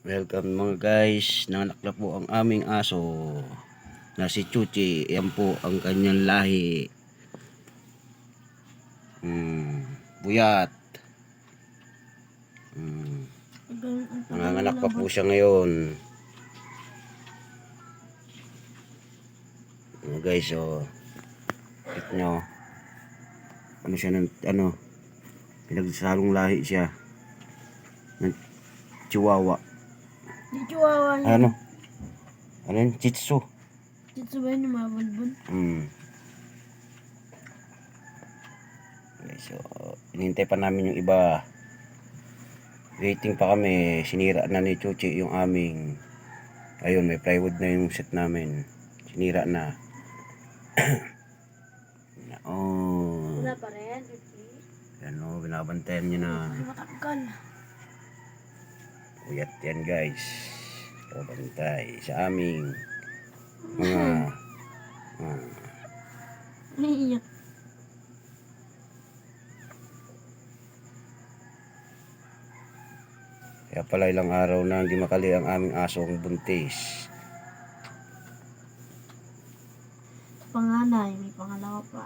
Welcome mga guys, nanganak na po ang aming aso na si Chuchi. Yan po ang kanyang lahi. Buyat. Nanganganak pa po siya ngayon. Guys, ito nyo. Ano siya ng pinagsalong lahi siya ng Chihuahua. Di Chihuahua niya. Ano yun? Chitsu. Chitsu ba yun yung mga bulbul? Okay, so inintay pa namin yung iba. Waiting pa kami. Sinira na ni Chuchi yung aming. Ayun, may plywood na yung set namin. Sinira na. Wala pa rin. Yan o, binabantayan nyo na. Matangkal. Uyat yan guys. Bantay sa aming mga Naiiyak. kaya pala ilang araw na hindi makali ang aming asong buntis. Panganay, may pangalawa pa.